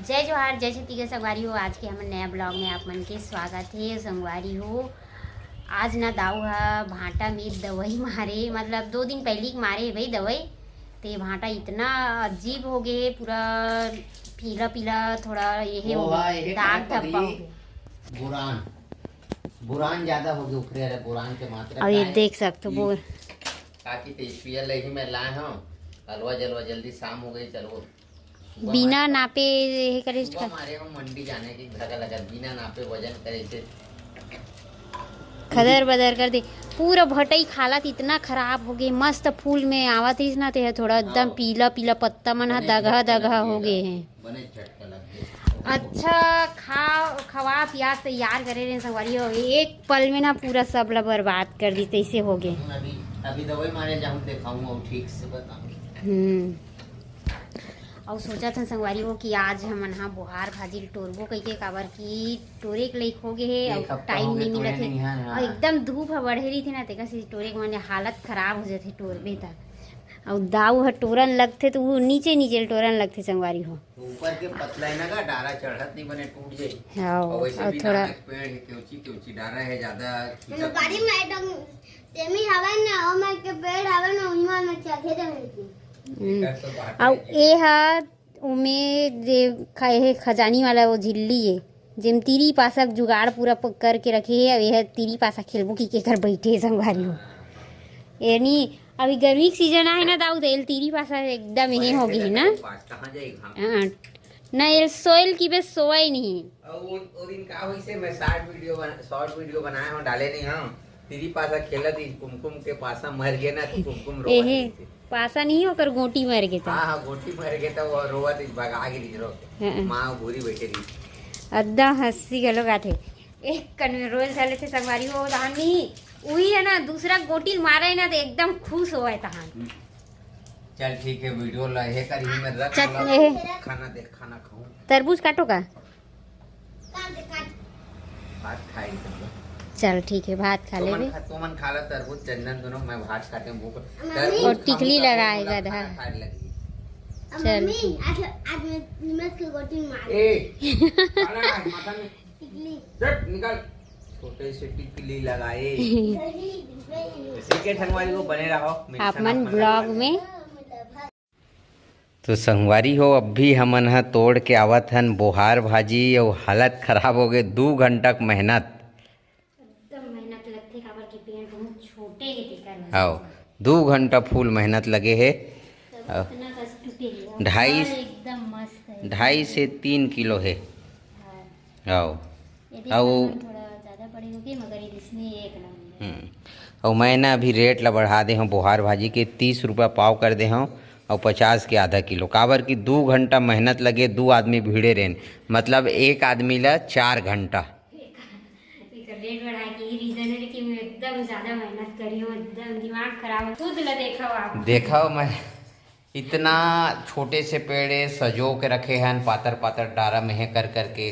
जय जोहार जय छत्तीसगढ़ संगवारी हो। आज के हमारे नया ब्लॉग में आप मन के स्वागत है। संगवारी हो आज ना दाऊ है भाटा में दवाई मारे, मतलब 2 दिन पहले ही मारे है भाई दवाई। तो भाटा इतना अजीब हो गए, पूरा पीला पीला थोड़ा ये हो गया, दाग धब्बा हो गया। बुरान ज्यादा हो गया, उखरे वाले बुरान के मात्रा। और ये देख सकते हो बोल काकी तेजपिया लही में लाए हूं, हलवा जलवा जल्दी शाम हो गई। चलो बिना नापे करे हमारे हम मंडी जाने की धगा लगा, बिना नापे वजन करे से खदर बदर कर दे। पूरा भटई हालत इतना खराब हो गए, मस्त फूल में आवत ही ना ते थोड़ा एकदम पीला पीला पत्ता मन दगहा दगहा हो गए हैं। अच्छा खवा पियाज तैयार करे रहे संगवारी हो, एक पल में ना पूरा सब ला बर्बाद कर दी, तैसे हो गए। अभी दवाई मारे जाऊं दिखाऊंगा ठीक से बताऊं। और सोचा था संगवारी हो कि आज हम यहाँ बुहार भाजी टोरबो कही के काबर की टोरे के लाइक हो गए है और टाइम नहीं मिला थे और एकदम धूप बढ़े रही थी ना, तेका से टोरे के माने हालत खराब हो जाते टोरबे तक। और दाऊ है टोरन लगते तो वो नीचे नीचे टोरन लगते संगवारी हो, ऊपर के पतला है ना डारा चढ़त नहीं बने टूट जाए। हाँ और थोड़ा पेड़ के ऊंची डारा है ज्यादा गाड़ी में एकदम सेमी हवा ना और मैं के पेड़ हवा ना उनमें मैं चढ़े रहती। और ये है उमें खाए है खजानी वाला वो झिल्ली है जिम तीरी पासा जुगाड़ पूरा करके रखे है। यह तीरी पासा खेलबो की केकर बैठे संगवारी हो, यानी अभी गर्मी की सीजन है ना दाऊ तेल तीरी पासा एकदम यही हो गई ना। ना ये सोयल की बस सोया ही नहीं। वो दिन का हुई से मैं शॉर्ट वीडियो बनाया हूं, डाले नहीं हां। तीरी पासा खेलत ही कुमकुम के पासा मर गया ना, तो कुमकुम रोवत पासा नहीं होकर गोटी मर गए था। हां गोटी मर गया था, वो रोवत भगा गिरी रो मां भूरी बैठे रही अद्दा हंसी गलो गाथे एक कन में रोल चले थे संगवारी हो धान नहीं वही है ना, दूसरा गोटी मारा है ना तो एकदम खुश हो तहान। चल ठीक है वीडियो लहे कर ही में रख खाना देख खाना खाऊं। तरबूज काटो का भात खाई चल ठीक है भात खा ले। तो मन खा ला तरबूज चंदन दोनों, मैं भात खाते हूं भूख और टिकली लगाएगा धा। चल आज मैं नमक की गोटी मार ए माथा में टिकली जट निकाल, छोटे से टिकली लगाए। इसी के संगवारी को बने रहो आप मन ब्लॉग में। तो संगवारी हो अब भी हमन ह तोड़ के आवत हन बोहार भाजी और हालत खराब हो गए। 2 घंटा मेहनत लगथे काबर की पेड़ बहुत छोटे है तेकर। आओ 2 घंटा फुल मेहनत लगे है। 2.5 से 3 किलो है। आओ ज्यादा बड़े हो गए मगर इसमें एक नंबर। और मैं ना अभी रेट ला बढ़ा दे हूँ बोहार भाजी के 30 रुपया पाव कर दे हूँ और 50 के आधा किलो। काबर की 2 घंटा मेहनत लगे, 2 आदमी भीड़े रहें, मतलब एक आदमी ला 4 घंटा। रेट बढ़ा के ही रीजन है कि मैं एकदम ज्यादा मेहनत करी हूँ, एकदम दिमाग खराब। खुद ला देखा मैं इतना छोटे से पेड़ सजो के रखे हैं, पातर पातर डारा में कर करके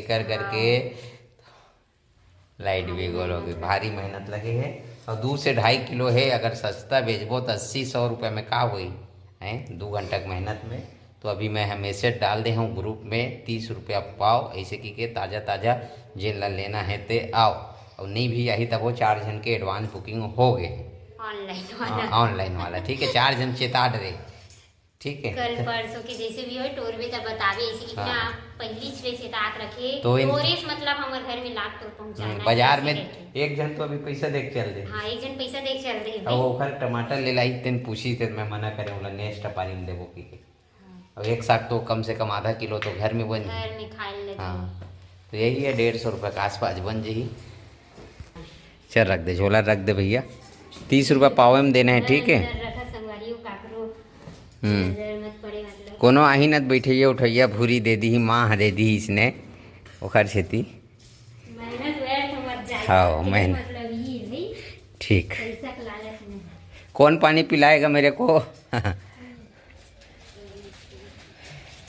लाइट भी गोल हो गई। भारी मेहनत लगे है और 2 से 2.5 किलो है। अगर सस्ता बेचबो तो 80-100 रुपये में का हुई है 2 घंटा की मेहनत में। तो अभी मैं हमेशा डाल दे हूँ ग्रुप में 30 रुपया पाव, ऐसे की के ताज़ा ताज़ा जिन ला लेना है ते आओ। और नहीं भी यही तब वो 4 जन के एडवांस बुकिंग हो गए ऑनलाइन वाला। ठीक है 4 जन चेता रहे, ठीक है कल परसों के जैसे भी हो टोरबे तब बतावे ऐसे कितना पहली से चेतात रखे तो टोरेस मतलब हमारे घर में लाख तो पहुंचाना बाजार में एक जन तो अभी पैसा देख चल दे। हां एक जन पैसा देख चल दे और वो घर टमाटर ले लाई तेन पूछी थे, मैं मना करे बोला नेक्स्ट पारी में देबो की। और एक साथ तो कम से कम आधा किलो तो घर में बन घर में खा ले। हाँ तो यही है 150 रुपये का आसपास बन जाही। चल रख दे झोला रख दे भैया, 30 रुपया पाव में देना है, ठीक है। कोनो आही नत बैठिए उठैया भूरी दे दी माँ दे दी इसने ओखर खेती। हाँ मेहनत ठीक। कौन पानी पिलाएगा मेरे को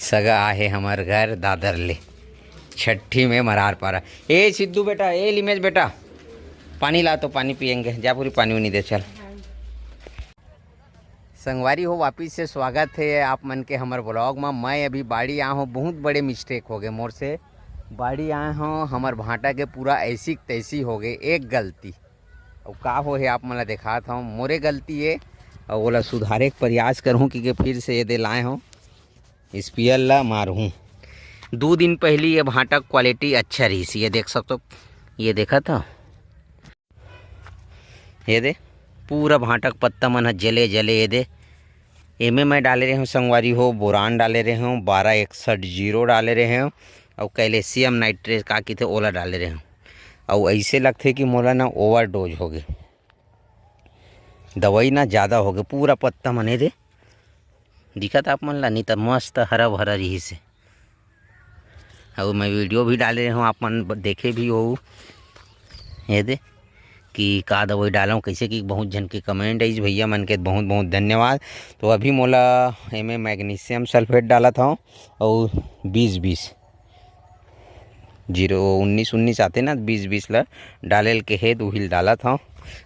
सगा आहे हमार घर दादर ले छठी में मरार पारा। ए सिद्धू बेटा, ए लिमेज बेटा पानी ला तो पानी पियेंगे, जा पूरी पानी नहीं दे चल। संगवारी हो वापिस से स्वागत है आप मन के हमारे ब्लॉग में। मैं अभी बाड़ी आया हूँ, बहुत बड़े मिस्टेक हो गए मोर से। बाड़ी आए हूँ, हमार भाटा के पूरा ऐसी तैसी हो गए, एक गलती और का हो है आप मला दिखाता हूँ। मोरे गलती है और बोला सुधारे के प्रयास करूँ कि फिर से ये दे लाए हूँ स्पियर ला मारूँ। 2 दिन पहले ये भाटा क्वालिटी अच्छा रही सी, ये देख सकते हो, ये देखा था, ये दे पूरा भाटक पत्ता मन जले जले। ये दे एमे मैं डाले रहे हूँ संगवारी हो, बोरान डाले रहे हूँ, 1261 डाले रहे हूँ और कैल्शियम नाइट्रेट का की थे ओला डाले रहे हूँ। और ऐसे लगते कि मोला ना ओवरडोज हो गए, दवाई ना ज़्यादा हो गए, पूरा पत्ता मने दे दिखा था आप मन ला, नहीं तो मस्त हरा भरा रही से। और मैं वीडियो भी डाले रहे हूँ, आप मन देखे भी हो, ये दे कि का दवाई डालूँ कैसे, कि बहुत जन के कमेंट आई भैया मन के बहुत बहुत धन्यवाद। तो अभी मोला एमे मैग्नीशियम सल्फेट डाला था और 20-20 19-19 आते ना, 20-20 ला डाले के है, 2 हिल डाला था।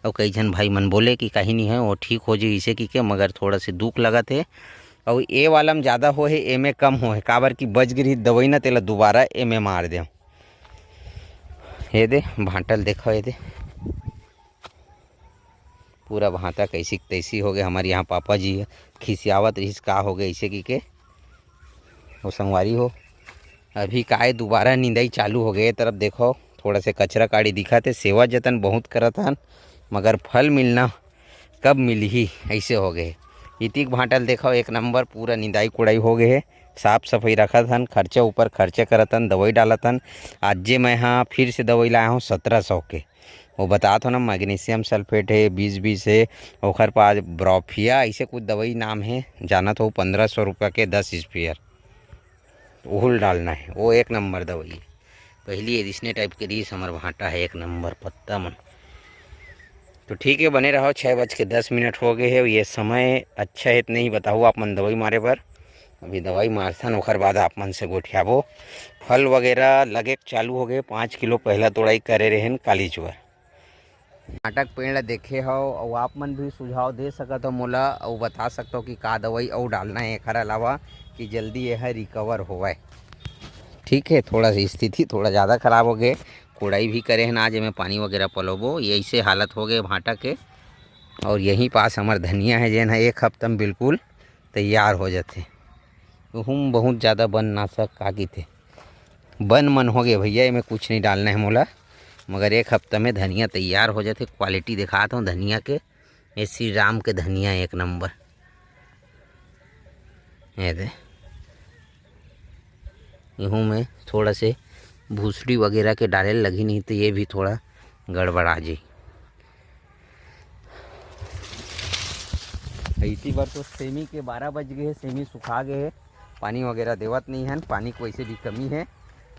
और कई जन भाई मन बोले कि कहीं नहीं है वो ठीक हो जाए इसे कि के, मगर थोड़ा से दुख लगा थे। और ए वाला में ज़्यादा हो है, एमे कम हो है, काबर की बच गिरी दवाई ना तेला दोबारा एमे मार दे। ये दे भांटल देखो, ये दे पूरा भाता कैसी तैसी हो गए। हमारे यहाँ पापा जी खिसियावत रही का हो गए ऐसे की के वो संगवारी हो। अभी काय दोबारा नींदाई चालू हो गए, तरफ देखो थोड़ा से कचरा काड़ी दिखा थे, सेवा जतन बहुत करत हन मगर फल मिलना कब मिली ही ऐसे हो गए। इतिक भांटल देखो एक नंबर पूरा निंदाई कुड़ाई हो गए है, साफ सफाई रखत हन, खर्चा ऊपर खर्चा करत हन, दवाई डालत हन। आज जे मैं हाँ फिर से दवाई लाया हूँ 1700 के, वो बता तो ना मैग्नीशियम सल्फेट है, 20-20 है, ओखर पास ब्रोफिया ऐसे कुछ दवाई नाम है, जाना तो 1500 रुपये के 10 स्पेयर ओहुल डालना है, वो एक नंबर दवाई है। पहली एडिशने टाइप के रीस हमार भाटा है, एक नंबर पत्ता मन। तो ठीक है, बने रहो, 6:10 हो गए है, ये समय अच्छा है नहीं बताओ आप मन दवाई मारे पर। अभी दवाई मारथन ओखर बाद आप मन से गोठियाबो। फल वगैरह लगे चालू हो गए, 5 किलो पहला तोड़ाई करे रहेन काली चुअर। नाटक पेड़ ला देखे हो और आप मन भी सुझाव दे सकत हो मोला और बता सकते हो कि का दवाई और डालना है एकर अलावा कि जल्दी यह रिकवर होवे। ठीक है, थोड़ा सी स्थिति थोड़ा ज़्यादा ख़राब हो गए, कोड़ाई भी करे हैं आज में पानी वगैरह पलोबो, ये ऐसे हालत हो गए भाटा के। और यहीं पास हमार धनिया है जेन है 1 हफ्ता में बिल्कुल तैयार हो जाते। तो हम बहुत ज़्यादा बन नाशक का की थे, बन मन हो गए भैया, में कुछ नहीं डालना है मोला, मगर 1 हफ्ता में धनिया तैयार हो जाते। क्वालिटी दिखाता हूँ धनिया के, ये श्री राम के धनिया 1 नंबर। ये दे गेहूँ में थोड़ा से भूसड़ी वगैरह के डाले लगी, नहीं तो ये भी थोड़ा गड़बड़ा जाए। इसी बार तो सेमी के 12 बज गए हैं, सेमी सुखा गए हैं, पानी वगैरह देवत नहीं है, पानी को वैसे भी कमी है।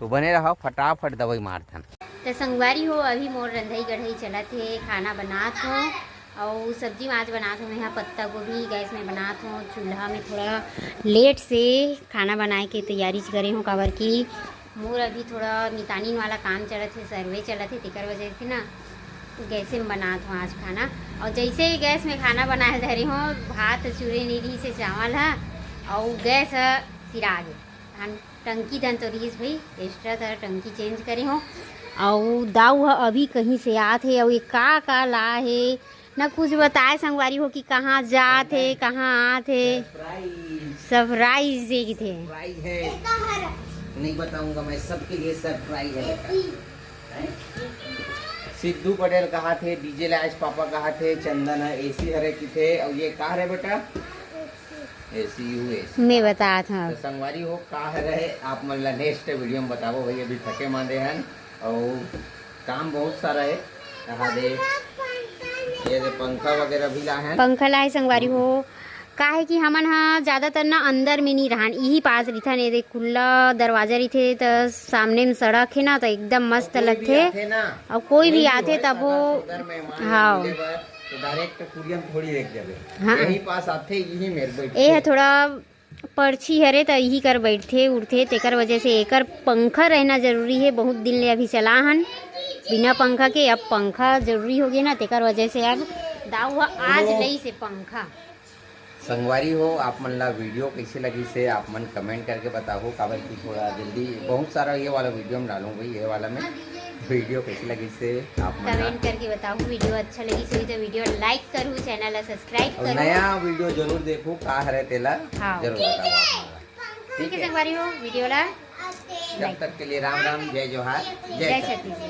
तो बने रहो, फटाफट दवाई मारथन। तो संगवारी हो अभी मोर रंधाई गढ़ाई चलत है, खाना बनात हो और सब्जी माछ बनात हूँ। यहाँ पत्ता गोभी गैस में बनात हूँ, चूल्हा में थोड़ा लेट से खाना बनाए के तैयारी करे हूँ, काबर की मोर अभी थोड़ा मितानी वाला काम चलत है, सर्वे चलत है, तेकर वजह से ना गैस में बनात हूँ आज खाना। और जैसे ही गैस में खाना बनाए धरी हूँ, भात चूरे नीरी से चावल है और गैस सिरा गए, टंकी धन तो रहीस भाई एक्स्ट्रा तरह टंकी चेंज करे हूँ। और दाऊ अभी कहीं से आत है और ये का ला है ना कुछ बताए संगवारी हो कि कहाँ जात है कहाँ आत है, सरप्राइज दे थे। नहीं बताऊंगा मैं, सबके लिए सरप्राइज है। सिद्धू पटेल कहा थे, डीजे लाइज पापा कहा थे, चंदन है, एसी हरे की थे, और ये कहा है बेटा एसी मैं बता था। तो संगवारी हो कहा रहे आप मतलब नेक्स्ट वीडियो में बताओ भाई। अभी थके मांदे हैं और काम बहुत सारा है, कहा दे ये दे पंखा वगैरह भी ला है, पंखा लाए संगवारी हो। का है कि हमन हाँ ज़्यादातर ना अंदर में नहीं रहन, यही पास रही था, नहीं दे खुला दरवाजा रही थे तो सामने में सड़क है ना, तो एकदम मस्त लगते और कोई भी आते तब वो हाँ डायरेक्ट कुरियन थोड़ी देख जावे। हाँ यही पास आते यही मेरे बैठे ए है थोड़ा पर्ची हरे तो यही कर बैठते उठते, तेकर वजह से एकर पंखा रहना जरूरी है। बहुत दिन ले अभी चला हन बिना पंखा के, अब पंखा जरूरी हो गया ना, तेकर वजह से अब दाऊ आज नहीं से पंखा संगवारी हो आप मन ला वीडियो कैसे लगी से आप मन कमेंट करके बताओ। काबर की थोड़ा जल्दी बहुत सारा ये वाला वीडियो में डालूँ भाई, ये वाला में वीडियो कैसी लगी से आप मन कमेंट करके बताओ। वीडियो अच्छा लगी सही तो वीडियो लाइक करूँ, चैनल ला सब्सक्राइब और करूँ। नया वीडियो जरूर देखो का हरे तेला हाँ। जरूर बताओ आप मन ला। ठीक है संगवारी हो, वीडियो ला जब तक के लिए राम राम, जय जोहार, जय छत्तीसगढ़।